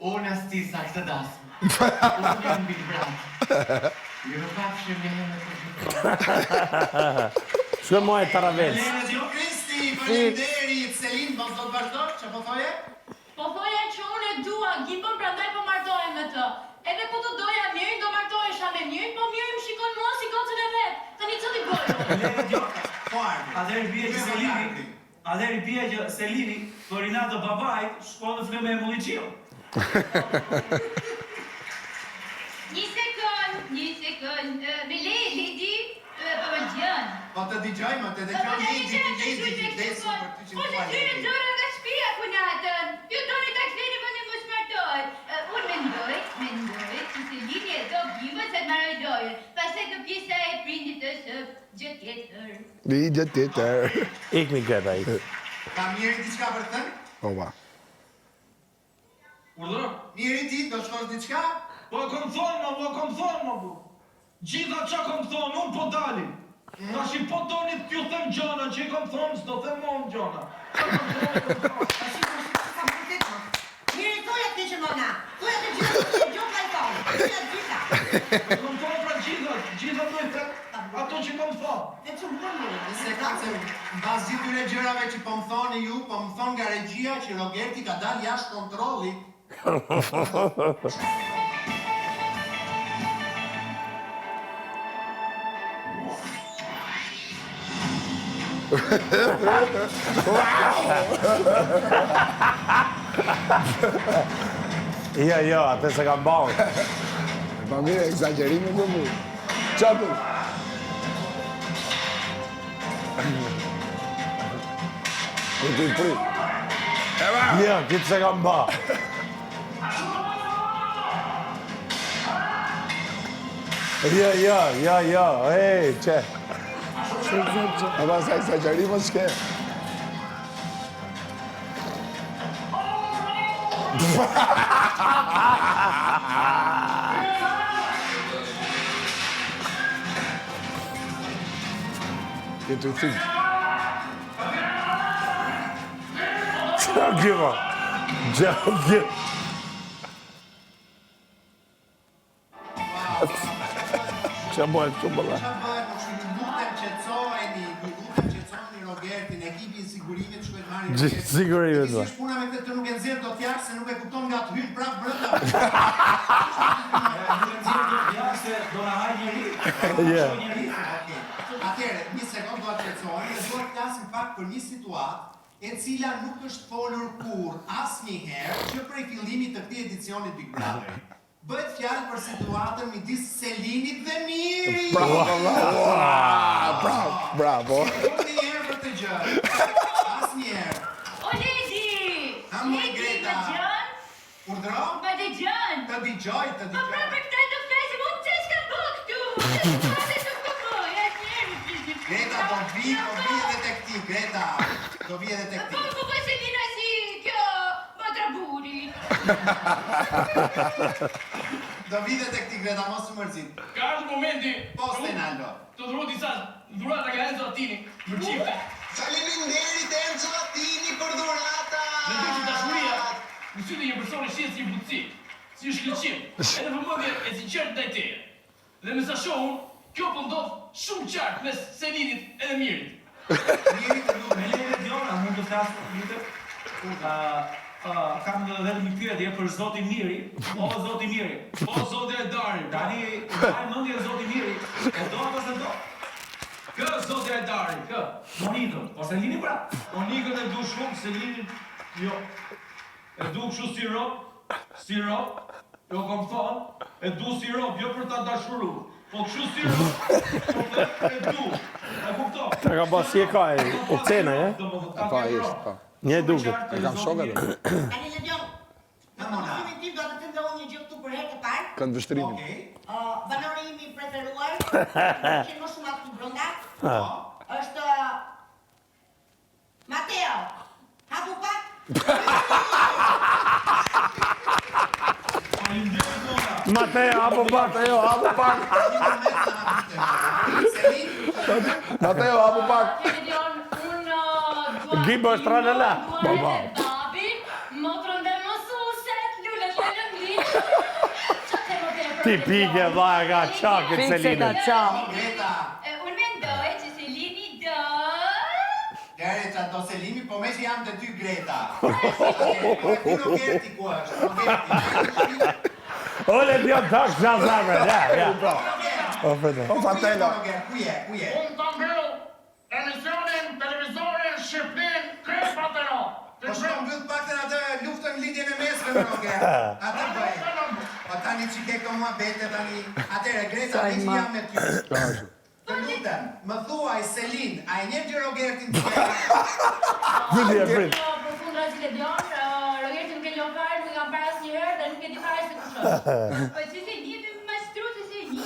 Unë stisa këtë dasmë. Unë jam Big Brand. Ju në pafshim një me të Shkë mojë Taravelës. Kristi, faleminderit, Selin, mos do të vazhdosh, që po thoje? Po thoja që unë e dua Gibon, prandaj po martohem me të. Edhe po të doja Mirin, do martohesha me Mirin, po Miri më shikon mua si gocën e vet. Tani ç'o ti bëj? Atëherë bie që Selini, për Rinato babait, shkon në flumë me Mulliçio. Një sekund. Me Ledi, Babagjan. Po të dëgjoj, më të dëgjoj Ledi për ty që Po të dyre dorë nga shtëpia punatën. Ju doni ta ktheni më në mos martohet. Unë mendoj që Selini e do Gibon se të marroj dorën. Pastaj do pjesa e prindit është gjë tjetër. Gjë tjetër. Ikni Greta, ik. Ka Miri diçka për të thënë? Oba. Urdhëro? Miri ti, do shkosh diçka? Po e kom thonë më bu. Gjitha qa kom thonë, unë po dalim. Tash i po doni t'ju them gjona, që i kom thonë, s'do them mon gjona. Miri, thoja të që mëna. Thoja të gjitha, gjohë ka i thonë. Gjitha. Kom thonë pra gjitha do i them, ato që kom thonë. Dhe që më bërë Miri. Se ka se mbas gjithë tyre gjërave që po më thoni ju, po më thonë nga regjia që Rogerti ka dalë jashtë kontrollit. Jo, atë se kam bërë. Pa mire, exagerime të mu. Qatë? Në të i pri. Jo, kitë se kam bërë. Jo, ej, që? E pa sa exagerime s'ke. Këtë të thikë. Që gjëma? Gjë. Që bëhet që bëlla? Qa bëhet, më shumë lutem qetësoni Rogertin, ekipi i sigurimit shkojnë marrin Rogertin. Sigurimit, Si shpuna me këtë të nuk e nxjerr do t'jarë, se nuk e kupton nga të hynë prapë brënda. Nuk e nëzirë do t'jarë se do në hajë njëri. Atëherë, një sekund do të qetësohemi dhe do të flasim pak për një situatë e cila nuk është folur kur asnjëherë që prej fillimit të këtij edicioni Big Brother. Bëhet fjalë për situatën midis Selinit dhe Mirit. Bravo. Një herë për të gjë. Asnjëherë. O Ledi! Greta. Urdhëro? Ma dëgjon! Të dëgjoj. Po pra për këtë do flasim, unë që s'ka bë këtu! Greta, do vi edhe tek ti, Greta. Do vi edhe tek ti. Po Selina si kjo matraburi. Do vi edhe tek ti, Greta, mos të mërzit. Ka ardhur momenti. Po, Stenaldo. Të dhuru disa dhurata nga Enzo Attini për çifte. Faleminderit Enzo Attini për dhurata. Mendoj që dashuria në sy të një personi shihet si butësi, si shkëlqim, edhe vëmendje e sinqertë ndaj teje. Dhe me sa shohun, kjo po ndodh shumë qartë mes Selinit edhe Mirit. Mirit të lutem. Me lejen e Diona, mund të flas minute? Kam vetëm një pyetje për Zotin Miri. O Zoti Miri, o Zoti Ajdari, tani mbaj mendje Zoti Miri. E do apo s'e do? Kë Zoti Ajdari, kë? Monikën, o Selini pra? Monikën e du shumë, Selinin jo. E du kështu sirop, jo kom thonë, e du sirop, jo për ta dashuru. Po kështu sirop, e du. E kupto? Ta ka ba si e ka e u cena, e? Pa, ishtë, pa. Një duke. E kam shokat e. Tani Ledion, në përshqimin tim do të të ndohë një gjë këtu për herë të parë. Kënë vështrimin. Banori imi preferuar, që më shumë atë të brënda, është Mateo. Hapu pak? Mateo, hapo pak. Mateo, hapo pak. Gibon është tralala. Babi, më trëndër më suset, lullet, Tipike vllaja ka çakët Fikse ka Selinën. qa. Greta, Unë mendoj që Selini do... Greta do Selimi, po me që jam të ty Greta. Po ti nuk erti ku është, nuk erti. Ole dio tak zazave, ja. O frate. O fatela. Ku je? Unë të mbyll emisionin, televizorin, Shqipnin, krejt patero. Po shko mbyll pak të atë luftën lidhjen e mesme me Roger. Atë bëj. Po tani që ke këto mua bete tani. Atere, Greta, me që jam me ty. Të lutem, më thuaj Selin, a e njeh që Rogertin të kërë? Vidi e prit. Përfundra që le dion, Rogerti nuk e lën fare, nuk jam para asnjëherë dhe nuk e di fare se kush është. Po që se një për mashtru të se një.